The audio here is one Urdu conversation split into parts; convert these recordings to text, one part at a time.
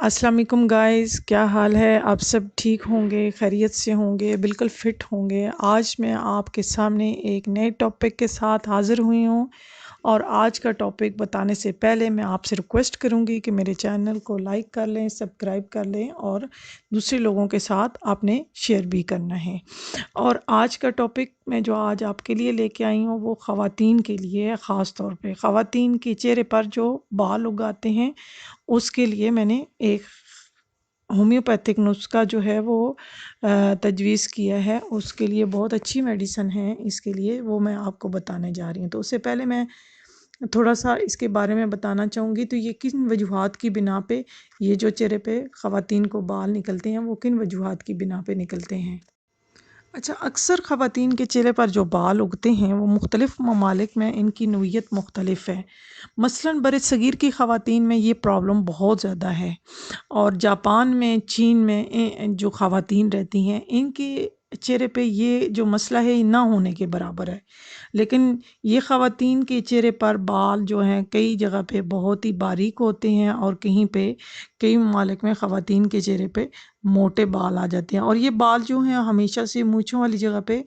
السلام علیکم گائز، کیا حال ہے؟ آپ سب ٹھیک ہوں گے، خیریت سے ہوں گے، بالکل فٹ ہوں گے۔ آج میں آپ کے سامنے ایک نئے ٹاپک کے ساتھ حاضر ہوئی ہوں، اور آج کا ٹاپک بتانے سے پہلے میں آپ سے ریکویسٹ کروں گی کہ میرے چینل کو لائک کر لیں، سبسکرائب کر لیں، اور دوسرے لوگوں کے ساتھ آپ نے شیئر بھی کرنا ہے۔ اور آج کا ٹاپک میں جو آج آپ کے لیے لے کے آئی ہوں وہ خواتین کے لیے ہے، خاص طور پہ خواتین کے چہرے پر جو بال اگاتے ہیں اس کے لیے میں نے ایک ہومیوپیتھک نسخہ جو ہے وہ تجویز کیا ہے۔ اس کے لیے بہت اچھی میڈیسن ہے، اس کے لیے وہ میں آپ کو بتانے جا رہی ہوں۔ تو اس سے پہلے میں تھوڑا سا اس کے بارے میں بتانا چاہوں گی۔ تو یہ کن وجوہات کی بنا پہ یہ جو چہرے پہ خواتین کو بال نکلتے ہیں وہ کن وجوہات کی بنا پہ نکلتے ہیں؟ اچھا، اکثر خواتین کے چہرے پر جو بال اگتے ہیں وہ مختلف ممالک میں ان کی نوعیت مختلف ہے۔ مثلاً بر صغیر کی خواتین میں یہ پرابلم بہت زیادہ ہے، اور جاپان میں، چین میں جو خواتین رہتی ہیں ان کے چہرے پہ یہ جو مسئلہ ہے یہ نہ ہونے کے برابر ہے۔ لیکن یہ خواتین کے چہرے پر بال جو ہیں کئی جگہ پہ بہت ہی باریک ہوتے ہیں، اور کہیں پہ کئی ممالک میں خواتین کے چہرے پہ موٹے بال آ جاتے ہیں، اور یہ بال جو ہیں ہمیشہ سے مونچھوں والی جگہ پہ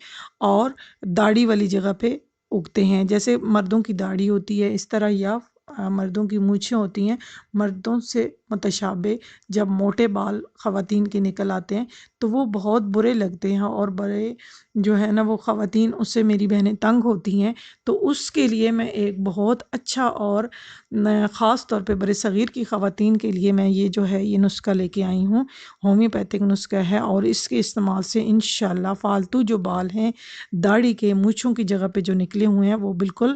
اور داڑھی والی جگہ پہ اگتے ہیں۔ جیسے مردوں کی داڑھی ہوتی ہے اس طرح، یا مردوں کی مونچھیں ہوتی ہیں، مردوں سے متشابہ جب موٹے بال خواتین کے نکل آتے ہیں تو وہ بہت برے لگتے ہیں، اور بڑے جو ہے نا وہ خواتین اس سے، میری بہنیں تنگ ہوتی ہیں۔ تو اس کے لیے میں ایک بہت اچھا اور خاص طور پہ بر صغیر کی خواتین کے لیے میں یہ جو ہے یہ نسخہ لے کے آئی ہوں، ہومیوپیتھک نسخہ ہے، اور اس کے استعمال سے انشاءاللہ فالتو جو بال ہیں داڑھی کے، مونچھوں کی جگہ پہ جو نکلے ہوئے ہیں وہ بالکل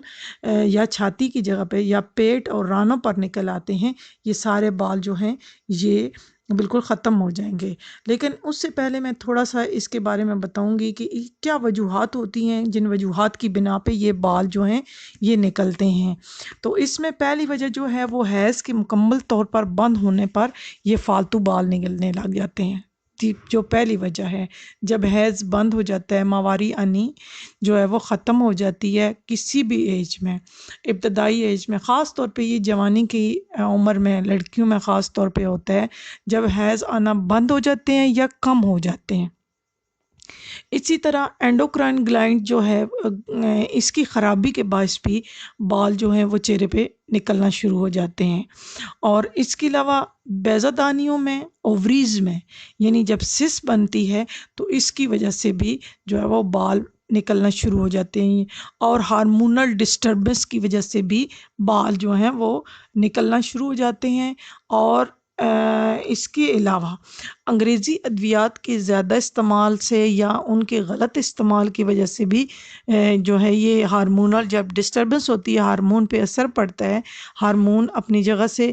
یا چھاتی کی جگہ پہ یا پیٹ اور رانوں پر نکل آتے ہیں، یہ سارے بال جو ہیں یہ بالکل ختم ہو جائیں گے۔ لیکن اس سے پہلے میں تھوڑا سا اس کے بارے میں بتاؤں گی کہ کیا وجوہات ہوتی ہیں جن وجوہات کی بنا پہ یہ بال جو ہیں یہ نکلتے ہیں۔ تو اس میں پہلی وجہ جو ہے وہ حیض کے مکمل طور پر بند ہونے پر یہ فالتو بال نکلنے لگ جاتے ہیں۔ جو پہلی وجہ ہے، جب حیض بند ہو جاتا ہے، ماواری انی جو ہے وہ ختم ہو جاتی ہے کسی بھی ایج میں، ابتدائی ایج میں، خاص طور پہ یہ جوانی کی عمر میں لڑکیوں میں خاص طور پہ ہوتا ہے، جب حیض آنا بند ہو جاتے ہیں یا کم ہو جاتے ہیں۔ اسی طرح اینڈوکرائن گلینڈ جو ہے اس کی خرابی کے باعث بھی بال جو ہیں وہ چہرے پہ نکلنا شروع ہو جاتے ہیں۔ اور اس کے علاوہ بیضہ دانیوں میں، اووریز میں، یعنی جب سس بنتی ہے تو اس کی وجہ سے بھی جو ہے وہ بال نکلنا شروع ہو جاتے ہیں، اور ہارمونل ڈسٹربنس کی وجہ سے بھی بال جو ہیں وہ نکلنا شروع ہو جاتے ہیں۔ اور اس کے علاوہ انگریزی ادویات کے زیادہ استعمال سے یا ان کے غلط استعمال کی وجہ سے بھی جو ہے یہ ہارمونل، جب ڈسٹربنس ہوتی ہے ہارمون پہ اثر پڑتا ہے، ہارمون اپنی جگہ سے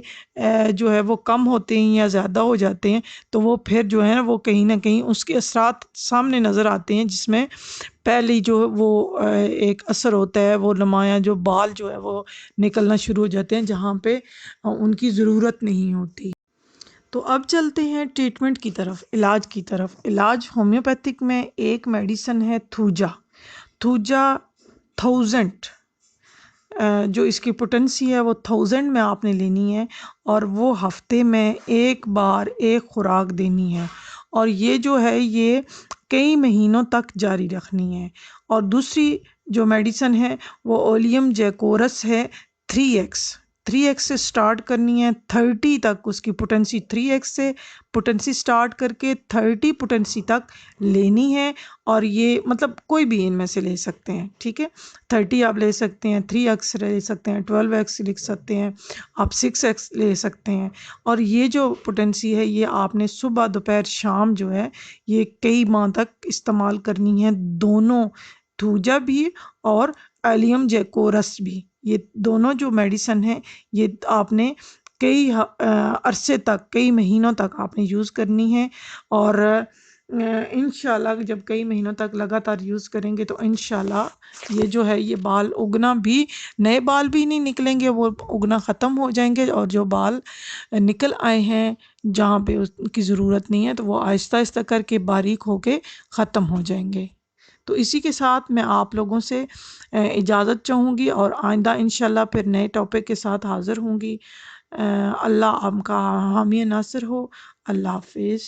جو ہے وہ کم ہوتے ہیں یا زیادہ ہو جاتے ہیں، تو وہ پھر جو ہے نا وہ کہیں نہ کہیں اس کے اثرات سامنے نظر آتے ہیں، جس میں پہلی جو وہ ایک اثر ہوتا ہے وہ نمایاں جو بال جو ہے وہ نکلنا شروع ہو جاتے ہیں جہاں پہ ان کی ضرورت نہیں ہوتی۔ تو اب چلتے ہیں ٹریٹمنٹ کی طرف، علاج کی طرف۔ علاج ہومیوپیتھک میں ایک میڈیسن ہے تھوجا، تھوجا 1000، جو اس کی پوٹنسی ہے وہ 1000 میں آپ نے لینی ہے، اور وہ ہفتے میں ایک بار ایک خوراک دینی ہے، اور یہ جو ہے یہ کئی مہینوں تک جاری رکھنی ہے۔ اور دوسری جو میڈیسن ہے وہ اولیم جیکورس ہے 3x سے سٹارٹ کرنی ہے، 30 تک اس کی پوٹنسی، 3x سے پوٹنسی سٹارٹ کر کے 30 پوٹنسی تک لینی ہے، اور یہ مطلب کوئی بھی ان میں سے لے سکتے ہیں، ٹھیک ہے، 30 آپ لے سکتے ہیں، 3x لے سکتے ہیں، 12x لکھ سکتے ہیں، آپ 6x لے سکتے ہیں۔ اور یہ جو پوٹنسی ہے یہ آپ نے صبح، دوپہر، شام جو ہے یہ کئی ماہ تک استعمال کرنی ہے، دونوں تھوجا بھی اور ایلیم جیکورس بھی، یہ دونوں جو میڈیسن ہیں یہ آپ نے کئی عرصے تک، کئی مہینوں تک آپ نے یوز کرنی ہے، اور انشاءاللہ جب کئی مہینوں تک لگاتار یوز کریں گے تو انشاءاللہ یہ جو ہے یہ بال اگنا بھی، نئے بال بھی نہیں نکلیں گے، وہ اگنا ختم ہو جائیں گے، اور جو بال نکل آئے ہیں جہاں پہ اس کی ضرورت نہیں ہے تو وہ آہستہ آہستہ کر کے باریک ہو کے ختم ہو جائیں گے۔ تو اسی کے ساتھ میں آپ لوگوں سے اجازت چاہوں گی، اور آئندہ انشاءاللہ پھر نئے ٹاپک کے ساتھ حاضر ہوں گی۔ اللہ آپ کا حامی ناصر ہو۔ اللہ حافظ۔